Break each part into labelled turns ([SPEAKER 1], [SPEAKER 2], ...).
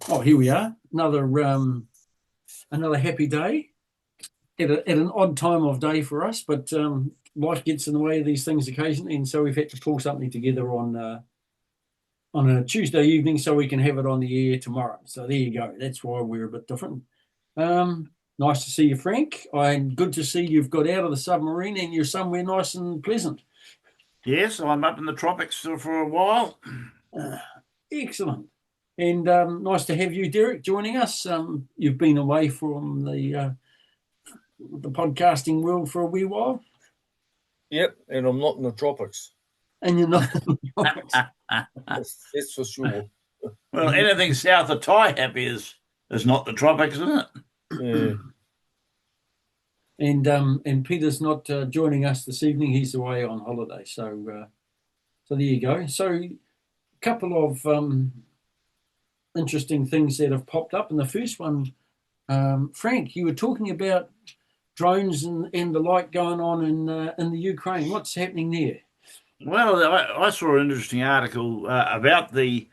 [SPEAKER 1] Oh, here we are. Another happy day at an odd time of day for us, but life gets in the way of these things occasionally, and so we've had to pull something together on a Tuesday evening so we can have it on the air tomorrow. So there you go. That's why we're a bit different. Nice to see you, Frank, and good to see you've got out of the submarine and you're somewhere nice and pleasant.
[SPEAKER 2] Yes, I'm up in the tropics for a while.
[SPEAKER 1] Uh, Excellent. And nice to have you, Derek, joining us. You've been away from the podcasting world for a wee while,
[SPEAKER 3] Yep, and I'm not in the tropics.
[SPEAKER 1] and you're not in the tropics.
[SPEAKER 3] That's for sure.
[SPEAKER 2] Well, anything south of Tai Happy is not the tropics, isn't it?
[SPEAKER 3] Yeah.
[SPEAKER 1] And Peter's not joining us this evening. He's away on holiday. So there you go. So a couple of interesting things that have popped up. And the first one, Frank, you were talking about drones and the like going on in the Ukraine. What's happening there?
[SPEAKER 2] Well, I saw an interesting article about the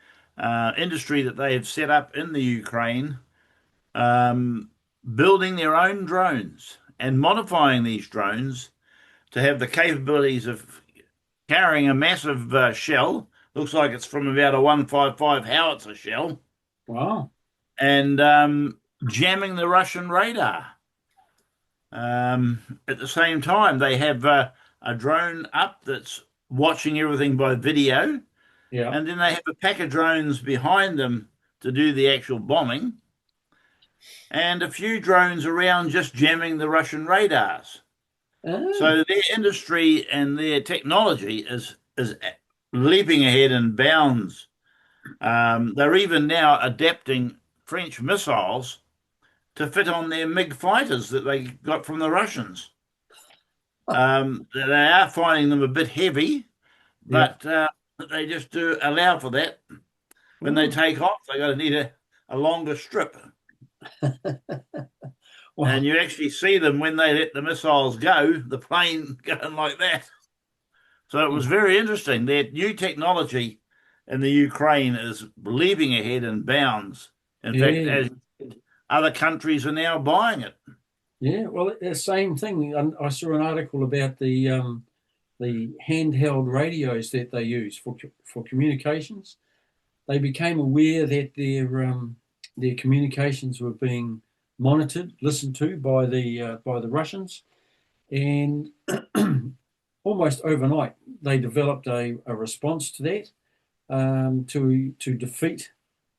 [SPEAKER 2] industry that they have set up in the Ukraine, um, building their own drones and modifying these drones to have the capabilities of carrying a massive shell. Looks like it's from about a 155 howitzer shell,
[SPEAKER 1] Wow.
[SPEAKER 2] and jamming the Russian radar. At the same time, they have a drone up that's watching everything by video,
[SPEAKER 1] Yeah.
[SPEAKER 2] and then they have a pack of drones behind them to do the actual bombing, and a few drones around just jamming the Russian radars.
[SPEAKER 1] Ah,
[SPEAKER 2] So their industry and their technology is leaping ahead in bounds. They're even now adapting French missiles to fit on their MiG fighters that they got from the Russians. They are finding them a bit heavy,
[SPEAKER 1] yeah.
[SPEAKER 2] but they just do allow for that. When they
[SPEAKER 1] Oh,
[SPEAKER 2] take off, they got to need a longer strip. And
[SPEAKER 1] well,
[SPEAKER 2] you actually see them when they let the missiles go, the plane going like that. So it was very interesting. Their new technology in the Ukraine is leaping ahead in bounds. In fact,
[SPEAKER 1] yeah.
[SPEAKER 2] as other countries are now buying it.
[SPEAKER 1] Yeah. Well, the same thing. I saw an article about the handheld radios that they use for communications. They became aware that their communications were being monitored, listened to by the Russians, and almost overnight they developed a response to that, to defeat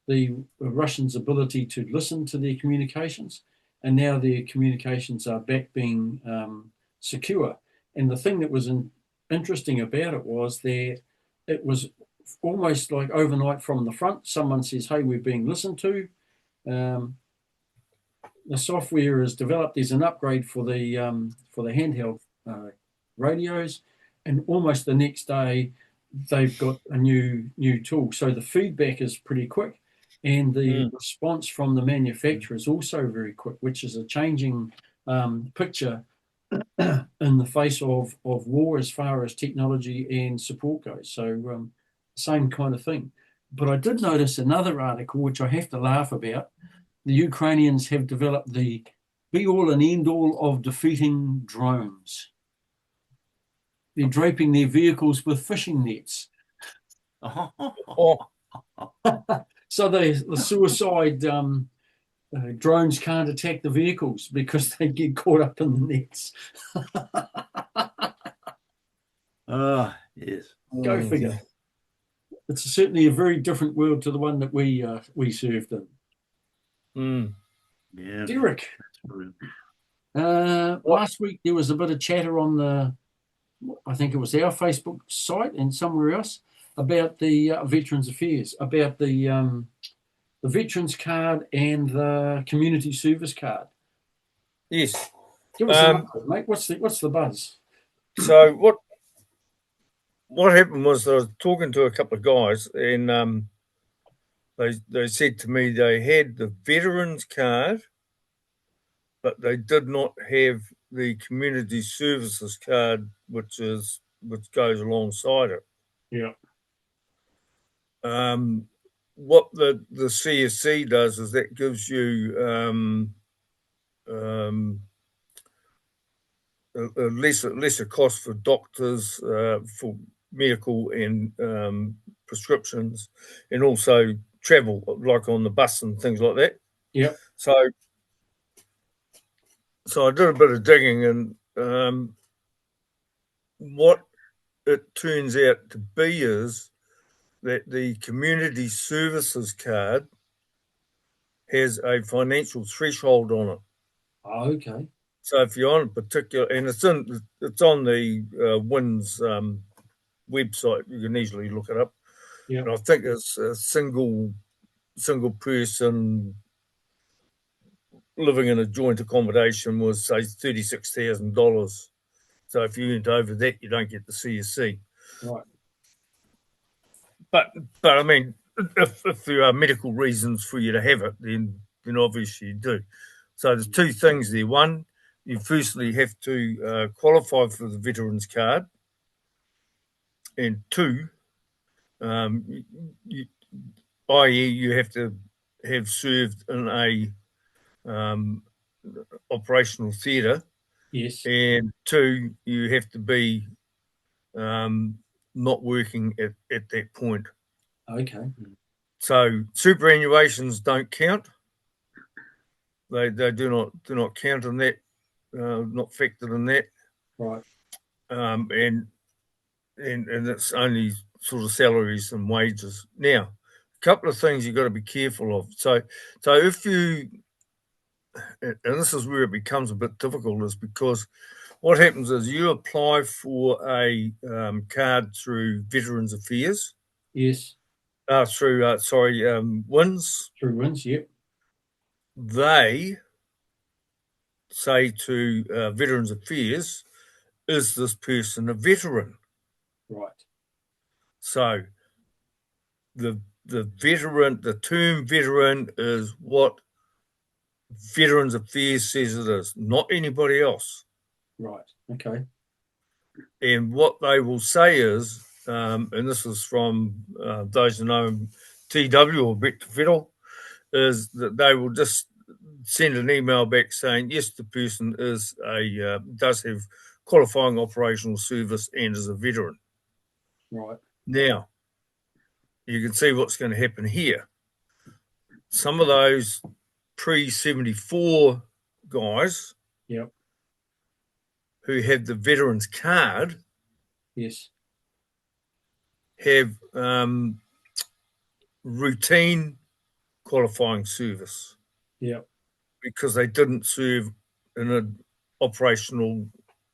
[SPEAKER 1] the Russians' ability to listen to their communications, and now their communications are back being secure. And the thing that was interesting about it was that it was almost like overnight from the front. Someone says, "Hey, we're being listened to." Um, the software is developed. There's an upgrade for the handheld radios, and almost the next day they've got a new tool. So the feedback is pretty quick, and the
[SPEAKER 3] Mm.
[SPEAKER 1] response from the manufacturer is also very quick, which is a changing picture in the face of war as far as technology and support goes. So same kind of thing. But I did notice another article which I have to laugh about. The Ukrainians have developed the be all and end all of defeating drones. They're draping their vehicles with fishing nets.
[SPEAKER 3] Oh,
[SPEAKER 1] So the suicide drones can't attack the vehicles because they get caught up in the nets.
[SPEAKER 2] Oh, yes.
[SPEAKER 1] Go
[SPEAKER 3] oh
[SPEAKER 1] figure.
[SPEAKER 3] dear.
[SPEAKER 1] It's certainly a very different world to the one that we served in.
[SPEAKER 3] Mm.
[SPEAKER 2] Yeah.
[SPEAKER 1] Derek,
[SPEAKER 2] That's brilliant.
[SPEAKER 3] What?
[SPEAKER 1] last week there was a bit of chatter on I think it was our Facebook site and somewhere else about the Veterans Affairs, about the Veterans card and the Community Service card.
[SPEAKER 3] Yes.
[SPEAKER 1] Give us an
[SPEAKER 3] Um,
[SPEAKER 1] update, mate. What's the buzz?
[SPEAKER 3] so what happened was I was talking to a couple of guys, and they said to me they had the veterans card, but they did not have the community services card, which goes alongside it.
[SPEAKER 1] Yeah.
[SPEAKER 3] Um, what the CSC does is that gives you a lesser cost for doctors, for medical and prescriptions, and also travel, like on the bus and things like that.
[SPEAKER 1] Yeah.
[SPEAKER 3] So I did a bit of digging, and what it turns out to be is that the community services card has a financial threshold on it.
[SPEAKER 1] Oh, okay.
[SPEAKER 3] So if you're on a particular, and it's on the WINS website, you can easily look it up.
[SPEAKER 1] Yeah.
[SPEAKER 3] And I think it's a single person living in a joint accommodation was, say, $36,000. So if you went over that, you don't get the CSC.
[SPEAKER 1] Right.
[SPEAKER 3] But I mean, if there are medical reasons for you to have it, then obviously you do. So there's two things there. One, you firstly have to qualify for the veterans card, and two, i.e., you have to have served in a operational theatre.
[SPEAKER 1] Yes.
[SPEAKER 3] And two, you have to be not working at that point.
[SPEAKER 1] Okay.
[SPEAKER 3] So superannuations don't count. They do not count in that, not factored in that.
[SPEAKER 1] Right.
[SPEAKER 3] And it's only sort of salaries and wages. Now, a couple of things you've got to be careful of. So if you, and this is where it becomes a bit difficult, is because what happens is you apply for a card through Veterans Affairs.
[SPEAKER 1] Yes.
[SPEAKER 3] Through WINS.
[SPEAKER 1] Through WINS. Yep.
[SPEAKER 3] They say to Veterans Affairs, is this person a veteran?
[SPEAKER 1] Right.
[SPEAKER 3] So the veteran, the term veteran is what Veterans Affairs says it is, not anybody else.
[SPEAKER 1] Right. Okay.
[SPEAKER 3] And what they will say is, and this is from those who know TW or Back to Federal, is that they will just send an email back saying, yes, the person is does have qualifying operational service and is a veteran.
[SPEAKER 1] Right.
[SPEAKER 3] Now, you can see what's going to happen here. Some of those pre-74 guys,
[SPEAKER 1] yep,
[SPEAKER 3] who have the veterans card,
[SPEAKER 1] yes,
[SPEAKER 3] have routine qualifying service.
[SPEAKER 1] Yep.
[SPEAKER 3] Because they didn't serve in an operational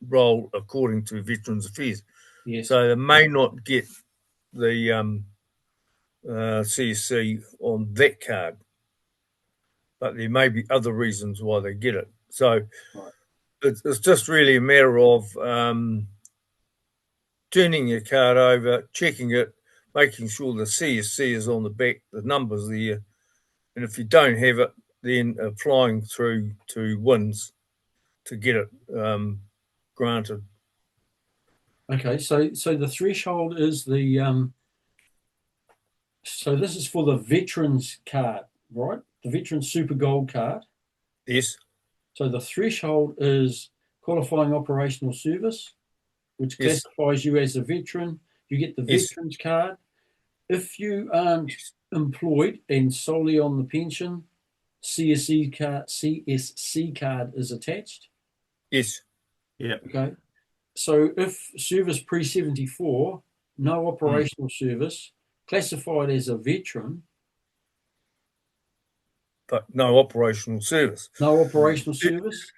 [SPEAKER 3] role according to Veterans Affairs.
[SPEAKER 1] Yes.
[SPEAKER 3] So they may not get the CSC on that card, but there may be other reasons why they get it. So
[SPEAKER 1] right.
[SPEAKER 3] It's just really a matter of turning your card over, checking it, making sure the CSC is on the back, the number's there, and if you don't have it, then applying through to WINS to get it granted.
[SPEAKER 1] Okay, so the threshold is the so this is for the veterans card, right? The veterans super gold card.
[SPEAKER 3] Yes.
[SPEAKER 1] So the threshold is qualifying operational service, which classifies you as a veteran. You get the veterans card. If you aren't employed and solely on the pension, CSC card is attached.
[SPEAKER 3] Yes.
[SPEAKER 2] Yeah.
[SPEAKER 1] Okay. So if service pre-74, no operational service, classified as a veteran.
[SPEAKER 3] But no operational service.
[SPEAKER 1] No operational service?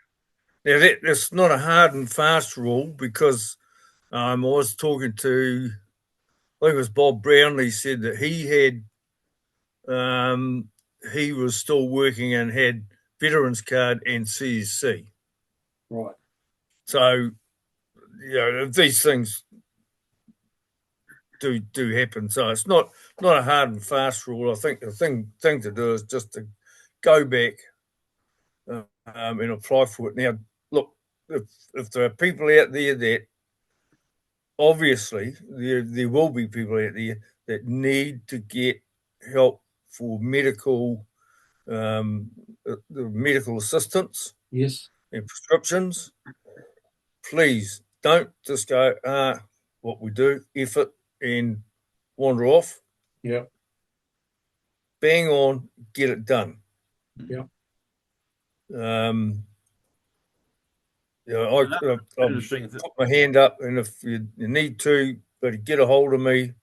[SPEAKER 3] Now, that's not a hard and fast rule because I was talking to, I think it was Bob Brownlee, said that he was still working and had veterans card and CSC.
[SPEAKER 1] Right.
[SPEAKER 3] So, these things do happen. So it's not a hard and fast rule. I think the thing to do is just to go back and apply for it. Now, look, if there are people out there that obviously there will be people out there that need to get help for medical the medical assistance
[SPEAKER 1] Yes.
[SPEAKER 3] and prescriptions, please don't just go, what we do, effort, and wander off.
[SPEAKER 1] Yeah.
[SPEAKER 3] Bang on, get it done.
[SPEAKER 1] Yeah.
[SPEAKER 3] I've
[SPEAKER 2] Interesting.
[SPEAKER 3] put my hand up, and if you need to, but get a hold of me,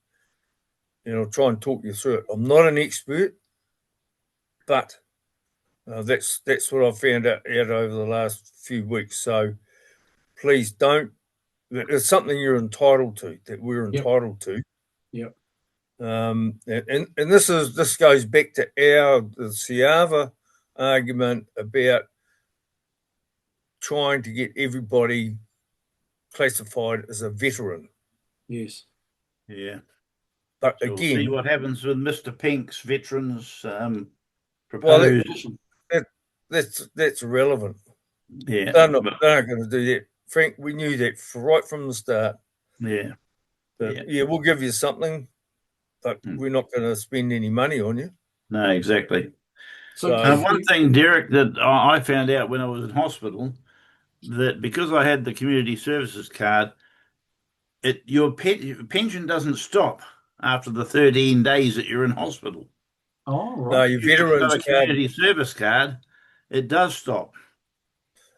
[SPEAKER 3] and I'll try and talk you through it. I'm not an expert, but that's what I've found out over the last few weeks. So please don't. It's something you're entitled to. That we're entitled to.
[SPEAKER 1] Yep.
[SPEAKER 3] And this goes back to the Siava argument about trying to get everybody classified as a veteran.
[SPEAKER 1] Yes.
[SPEAKER 2] Yeah.
[SPEAKER 3] But
[SPEAKER 2] So we'll see what happens with Mr. Pink's veterans proposal.
[SPEAKER 3] That's irrelevant.
[SPEAKER 2] Yeah.
[SPEAKER 3] They're not going to do that. Frank, we knew that right from the start.
[SPEAKER 2] Yeah.
[SPEAKER 3] But we'll give you something, but we're not going to spend any money on you.
[SPEAKER 2] No, exactly.
[SPEAKER 1] So
[SPEAKER 2] one thing, Derek, that I found out when I was in hospital, that because I had the community services card, your pension doesn't stop after the 13 days that you're in hospital.
[SPEAKER 1] Oh, right.
[SPEAKER 3] No, your veterans
[SPEAKER 2] card, community service card, it does stop.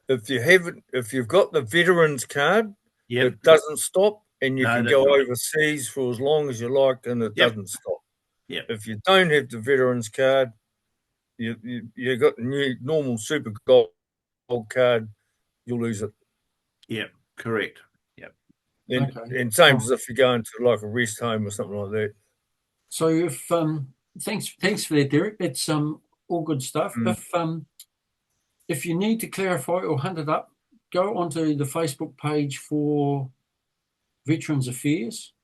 [SPEAKER 3] If you've got the veterans card, it doesn't stop, and you can go overseas for as long as you like, and it doesn't stop.
[SPEAKER 2] Yep.
[SPEAKER 3] If you don't have the veterans card, you got the normal super gold card, you'll lose it.
[SPEAKER 2] Yep, correct. Yep.
[SPEAKER 3] And same as if you go into like a rest home or something like that.
[SPEAKER 1] So if thanks for that, Derek. That's all good stuff. If you need to clarify or hunt it up, go onto the Facebook page for Veterans Affairs.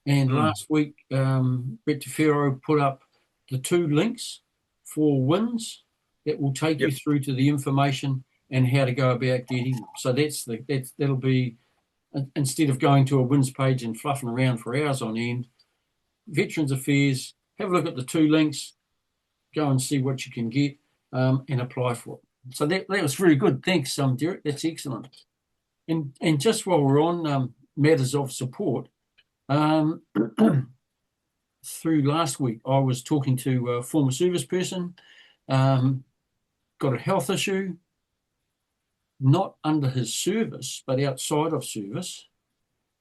[SPEAKER 1] And last week, Brett DeFero put up the 2 links for WINS that will take you through to the information and how to go about getting them. So that'll be, instead of going to a WINS page and fluffing around for hours on end, Veterans Affairs, have a look at the 2 links, go and see what you can get and apply for it. So that was very good. Thanks, Derek. That's excellent. And just while we're on matters of support, through last week, I was talking to a former service person, got a health issue, not under his service, but outside of service,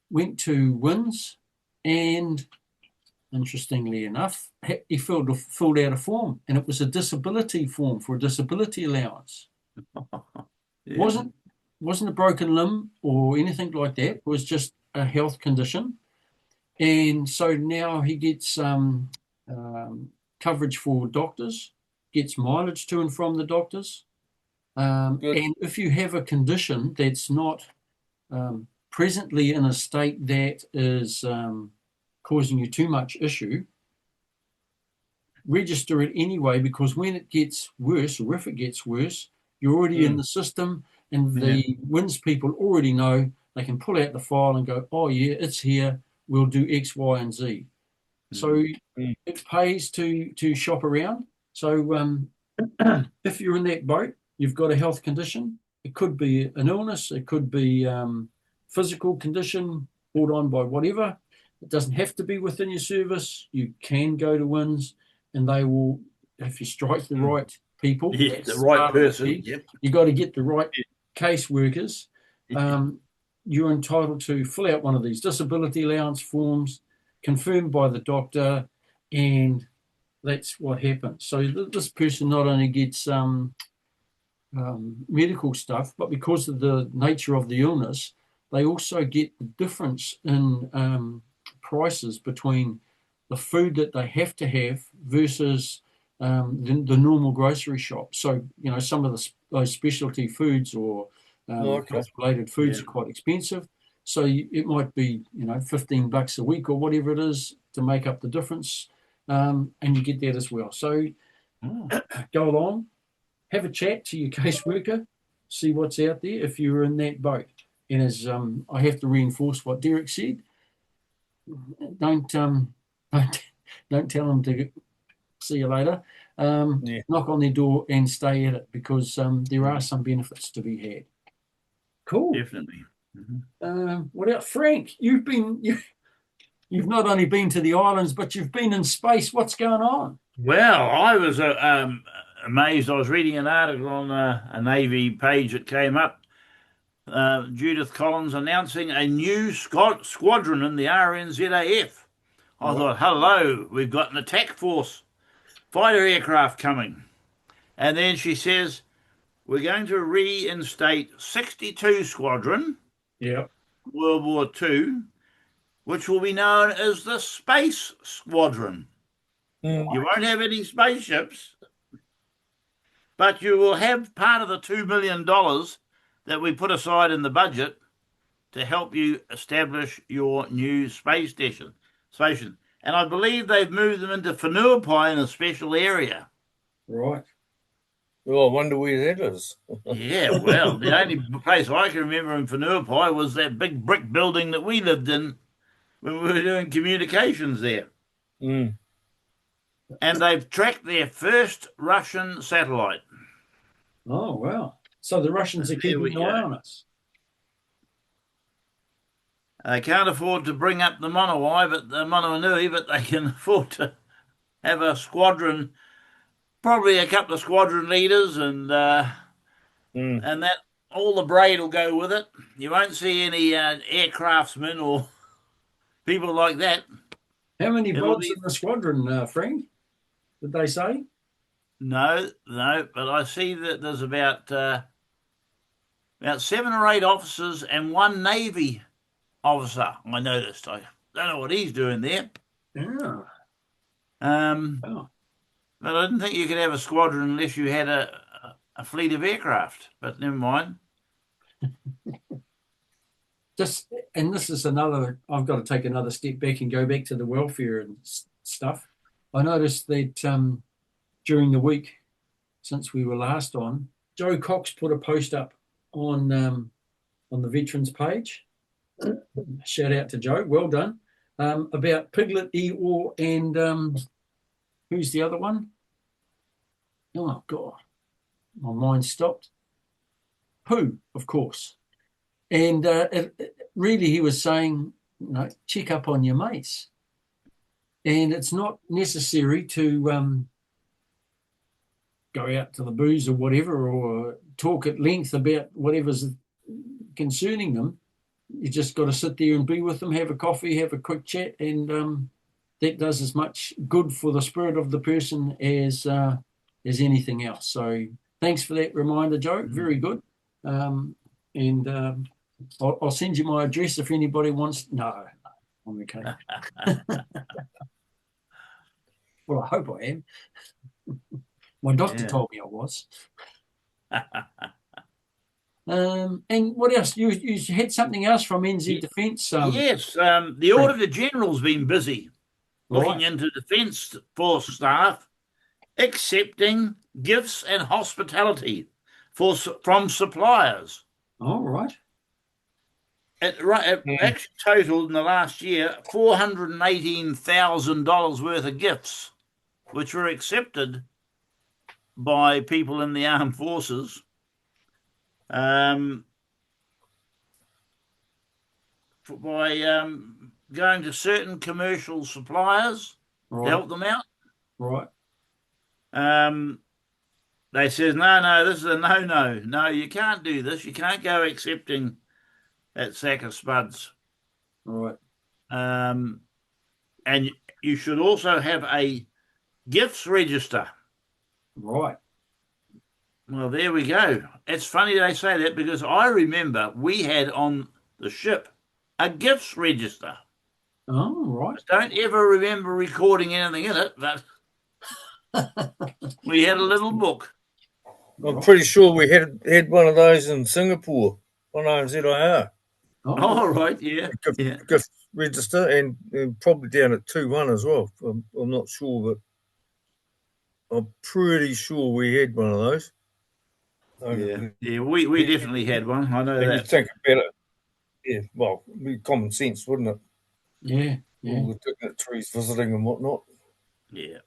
[SPEAKER 1] went to WINS, and interestingly enough, he filled out a form, and it was a disability form for a disability allowance. Wasn't a broken limb or anything like that. It was just a health condition. And so now he gets coverage for doctors, gets mileage to and from the doctors. And if you have a condition that's not presently in a state that is causing you too much issue, register it anyway, because when it gets worse, or if it gets worse, you're already in the system, and the WINS people already know. They can pull out the file and go, oh yeah, it's here, we'll do X, Y, and Z. So it pays to shop around. So if you're in that boat, you've got a health condition, it could be an illness, it could be physical condition brought on by whatever. It doesn't have to be within your service. You can go to WINS, and they will, if you strike the right people,
[SPEAKER 2] the right person,
[SPEAKER 1] you got to get the right case workers. You're entitled to fill out one of these disability allowance forms, confirmed by the doctor, and that's what happens. So this person not only gets medical stuff, but because of the nature of the illness, they also get the difference in prices between the food that they have to have versus the normal grocery shop. So, some of those specialty foods or health-related foods are quite expensive. So it might be, $15 a week or whatever it is to make up the difference, and you get that as well. So go along, have a chat to your caseworker, see what's out there if you're in that boat. And as I have to reinforce what Derek said, don't tell them to see you later.
[SPEAKER 3] Yeah.
[SPEAKER 1] Knock on their door and stay at it, because there are some benefits to be had. Cool.
[SPEAKER 2] Definitely.
[SPEAKER 1] What else, Frank? You've not only been to the islands, but you've been in space. What's going on?
[SPEAKER 2] Well, I was amazed. I was reading an article on a Navy page that came up. Judith Collins announcing a new squadron in the RNZAF. I thought, hello, we've got an attack force fighter aircraft coming. And then she says, we're going to reinstate 62 Squadron,
[SPEAKER 1] Yeah.
[SPEAKER 2] World War II, which will be known as the Space Squadron. You won't have any spaceships, but you will have part of the $2 million that we put aside in the budget to help you establish your new space station. And I believe they've moved them into Whanuapai in a special area.
[SPEAKER 1] Right.
[SPEAKER 3] Oh, I wonder where that is.
[SPEAKER 2] Yeah, well, the only place I can remember in Whanuapai was that big brick building that we lived in when we were doing communications there.
[SPEAKER 3] Mm.
[SPEAKER 2] And they've tracked their first Russian satellite.
[SPEAKER 1] Oh, wow. So the Russians are
[SPEAKER 2] There we
[SPEAKER 1] keeping an eye
[SPEAKER 2] go.
[SPEAKER 1] on us.
[SPEAKER 2] They can't afford to bring up the Monoanui, but they can afford to have a squadron, probably a couple of squadron leaders, and that all the braid will go with it. You won't see any aircraftsmen or people like that.
[SPEAKER 1] How many
[SPEAKER 2] It'll
[SPEAKER 1] bolts
[SPEAKER 2] be-
[SPEAKER 1] in the squadron, Frank? Did they say?
[SPEAKER 2] No, but I see that there's about 7 or 8 officers and 1 Navy officer. I noticed. I don't know what he's doing there.
[SPEAKER 1] Yeah.
[SPEAKER 2] But I didn't think you could have a squadron unless you had a fleet of aircraft. But never mind.
[SPEAKER 1] And this is another, I've got to take another step back and go back to the welfare and stuff. I noticed that during the week since we were last on, Joe Cox put a post up on the veterans page. Shout out to Joe, well done. About Piglet, Eeyore, and who's the other one? Oh God, my mind stopped. Pooh, of course. And really, he was saying, check up on your mates. And it's not necessary to go out to the booze or whatever, or talk at length about whatever's concerning them. You just got to sit there and be with them, have a coffee, have a quick chat, and that does as much good for the spirit of the person as anything else. So thanks for that reminder, Joe. Very good. And I'll send you my address if anybody wants. No, I'm okay. Well, I hope I am. My doctor told me I was. And what else? You had something else from NZ Defence?
[SPEAKER 2] Yes, the Auditor General's been busy looking
[SPEAKER 1] Right.
[SPEAKER 2] into Defence Force staff accepting gifts and hospitality from suppliers.
[SPEAKER 1] All right.
[SPEAKER 2] It actually totaled in the last year $418,000 worth of gifts, which were accepted by people in the armed forces. By going to certain commercial suppliers to help them out.
[SPEAKER 1] Right.
[SPEAKER 2] They says, no, this is a no. No, you can't do this. You can't go accepting that sack of spuds.
[SPEAKER 1] Right.
[SPEAKER 2] And you should also have a gifts register.
[SPEAKER 1] Right.
[SPEAKER 2] Well, there we go. It's funny they say that, because I remember we had on the ship a gifts register.
[SPEAKER 1] Oh, right.
[SPEAKER 2] I don't ever remember recording anything in it, but we had a little book.
[SPEAKER 3] I'm pretty sure we had one of those in Singapore on RNZIR.
[SPEAKER 2] Oh, right, yeah.
[SPEAKER 3] Gift register, and probably down at 2-1 as well. I'm not sure, but I'm pretty sure we had one of those.
[SPEAKER 2] Yeah, we definitely had one. I know that.
[SPEAKER 3] You'd think about it. Yeah, well, it'd be common sense, wouldn't it?
[SPEAKER 1] Yeah.
[SPEAKER 3] All the dignitaries visiting and whatnot.
[SPEAKER 2] Yeah.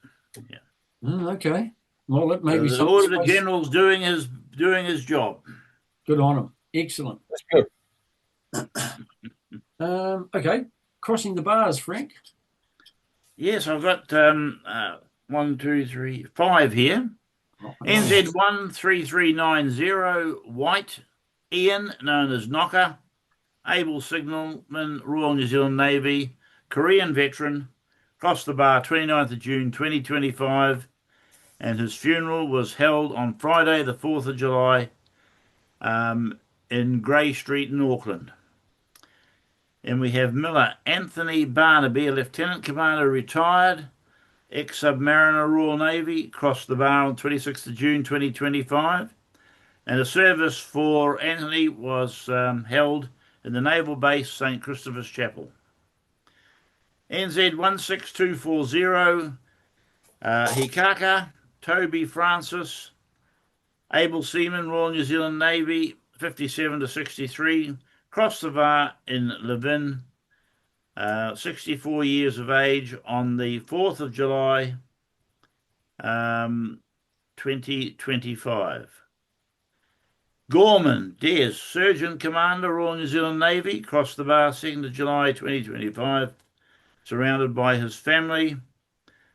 [SPEAKER 1] Okay. Well, that maybe
[SPEAKER 2] The
[SPEAKER 1] some
[SPEAKER 2] Auditor
[SPEAKER 1] space.
[SPEAKER 2] General's doing his job.
[SPEAKER 1] Good on him. Excellent.
[SPEAKER 3] That's good.
[SPEAKER 1] Okay. Crossing the bars, Frank.
[SPEAKER 2] Yes, I've got 1, 2, 3, 5 here.
[SPEAKER 1] Oh,
[SPEAKER 2] NZ 13390 White Ian, known as Knocker, able signalman, Royal New Zealand Navy, Korean veteran, crossed the bar 29th of June 2025, and his funeral was held on Friday the 4th of July in Grey Street in Auckland. And we have Miller Anthony Barnaby, a Lieutenant Commander retired, ex-submariner Royal Navy, crossed the bar on 26th of June 2025. And a service for Anthony was held in the Naval Base St Christopher's Chapel. NZ 16240 Hikaka Toby Francis, able seaman, Royal New Zealand Navy, 57 to 63, crossed the bar in Levin, 64 years of age, on the 4th of July 2025. Gorman Des, Surgeon Commander, Royal New Zealand Navy, crossed the bar 2nd of July 2025, surrounded by his family.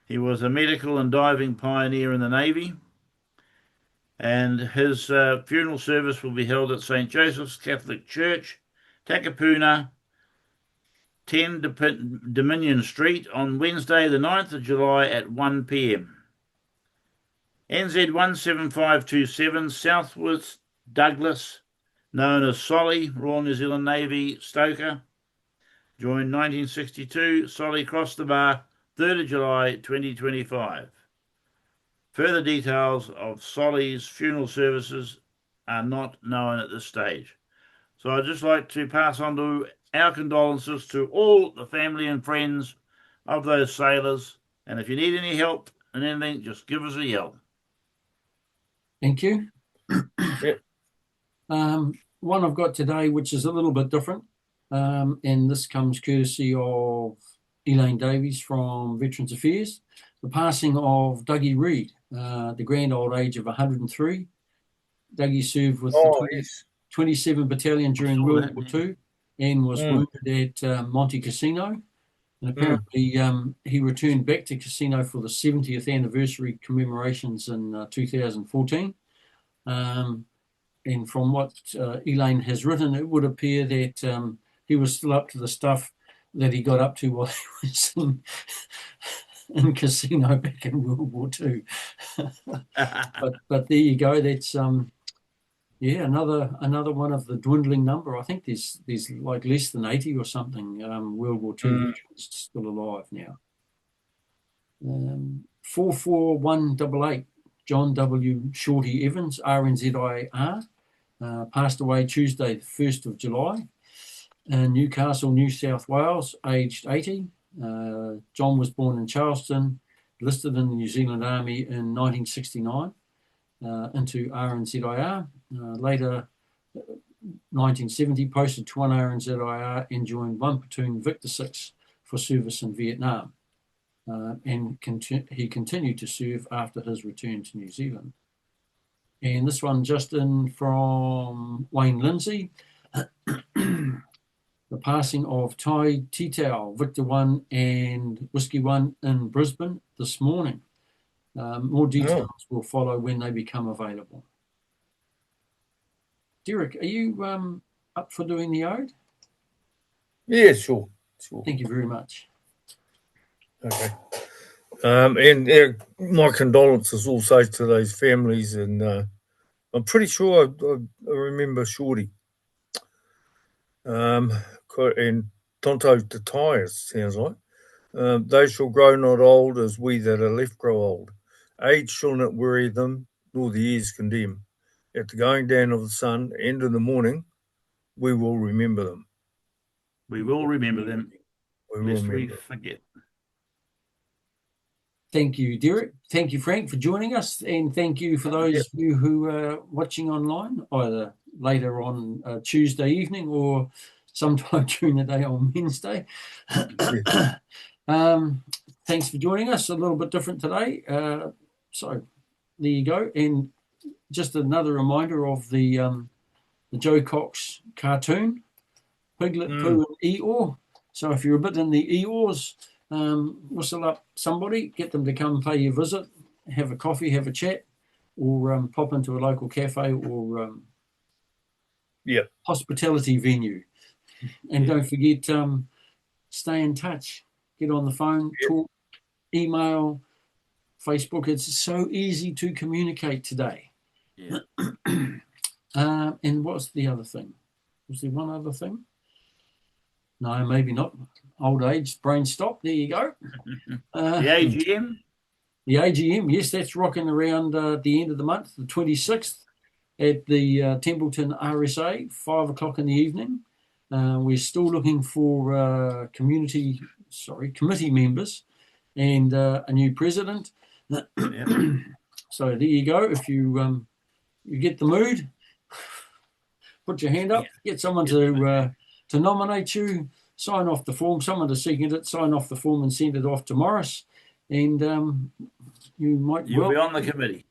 [SPEAKER 2] He was a medical and diving pioneer in the Navy, and his funeral service will be held at St Joseph's Catholic Church, Takapuna, 10 Dominion Street, on Wednesday the 9th of July at 1 p.m. NZ 17527 Southwards Douglas, known as Solly, Royal New Zealand Navy stoker, joined 1962. Solly crossed the bar 3rd of July 2025. Further details of Solly's funeral services are not known at this stage. So I'd just like to pass on to our condolences to all the family and friends of those sailors. And if you need any help and anything, just give us a yell.
[SPEAKER 1] Thank you.
[SPEAKER 3] Yep.
[SPEAKER 1] One I've got today, which is a little bit different, and this comes courtesy of Elaine Davies from Veterans Affairs. The passing of Dougie Reid, the grand old age of 103. Dougie served with the 27 Battalion during World War II and was wounded at Monte Cassino. And apparently he returned back to Casino for the 70th anniversary commemorations in 2014. And from what Elaine has written, it would appear that he was still up to the stuff that he got up to while he was in Casino back in World War II. but there you go. That's another one of the dwindling number. I think there's like less than 80 or something World War II veterans still alive now. 44188 John W. Shorty Evans, RNZIR, passed away Tuesday, the 1st of July, in Newcastle, New South Wales, aged 80. John was born in Charleston, enlisted in the New Zealand Army in 1969 into RNZIR. Later, 1970, posted to 1 RNZIR and joined 1 Platoon Victor 6 for service in Vietnam. And he continued to serve after his return to New Zealand. And this one just in from Wayne Lindsay. The passing of Tai Titau, Victor 1 and Whiskey 1 in Brisbane this morning. More details will follow when they become available. Derek, are you up for doing the ode?
[SPEAKER 3] Yeah, sure.
[SPEAKER 1] Thank you very much.
[SPEAKER 3] Okay. And my condolences also to those families, and I'm pretty sure I remember Shorty. And Tonto to tires, sounds like. They shall grow not old as we that are left grow old. Age shall not weary them, nor the years condemn. At the going down of the sun, end of the morning, we will remember them.
[SPEAKER 2] We will remember them, lest we forget.
[SPEAKER 1] Thank you, Derek. Thank you, Frank, for joining us. And thank you for those of you who are watching online, either later on Tuesday evening or sometime during the day on Wednesday. Thanks for joining us. A little bit different today. So there you go. And just another reminder of the Joe Cox cartoon, Piglet, Pooh and Eeyore. So if you're a bit in the Eeyores, whistle up somebody, get them to come pay you a visit, have a coffee, have a chat, or pop into a local cafe or hospitality venue. And don't forget, stay in touch. Get on the phone, talk, email, Facebook. It's so easy to communicate today.
[SPEAKER 2] Yeah.
[SPEAKER 1] And what's the other thing? Was there one other thing? No, maybe not. Old age, brain stop. There you go.
[SPEAKER 2] The AGM?
[SPEAKER 1] The AGM, yes, that's rocking around at the end of the month, the 26th, at the Templeton RSA, 5 o'clock in the evening. We're still looking for committee members and a new president. So there you go. If you get the mood, put your hand up, get someone to nominate you, sign off the form, someone to second it, sign off the form and send it off to Morris. And you'll be
[SPEAKER 2] on the committee.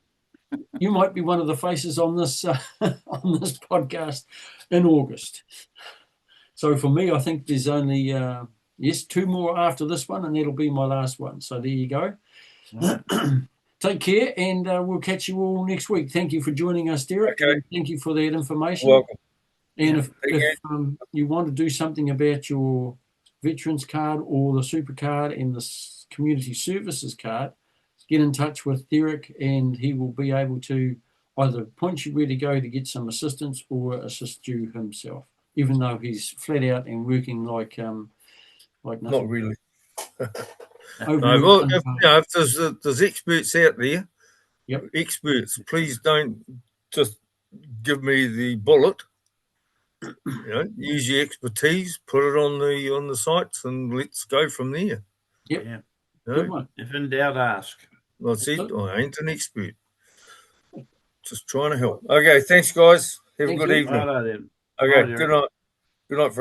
[SPEAKER 1] You might be one of the faces on this on this podcast in August. So for me, I think there's only 2 more after this one, and that'll be my last one. So there you go. Take care, and we'll catch you all next week. Thank you for joining us, Derek.
[SPEAKER 3] Okay.
[SPEAKER 1] Thank you for that information.
[SPEAKER 3] Welcome.
[SPEAKER 1] And if you want to do something about your veterans card or the super card and the community services card, get in touch with Derek, and he will be able to either point you where to go to get some assistance or assist you himself, even though he's flat out and working like nothing.
[SPEAKER 3] Not really.
[SPEAKER 1] No,
[SPEAKER 3] if there's experts out there,
[SPEAKER 1] yep.
[SPEAKER 3] Experts, please don't just give me the bullet. Use your expertise, put it on the sites, and let's go from there.
[SPEAKER 1] Yep.
[SPEAKER 2] Yeah.
[SPEAKER 1] Good one.
[SPEAKER 2] If in doubt, ask.
[SPEAKER 3] That's it. I ain't an expert. Just trying to help. Okay, thanks, guys. Have a good evening.
[SPEAKER 2] Righto then.
[SPEAKER 3] Okay, good night. Good night, friends.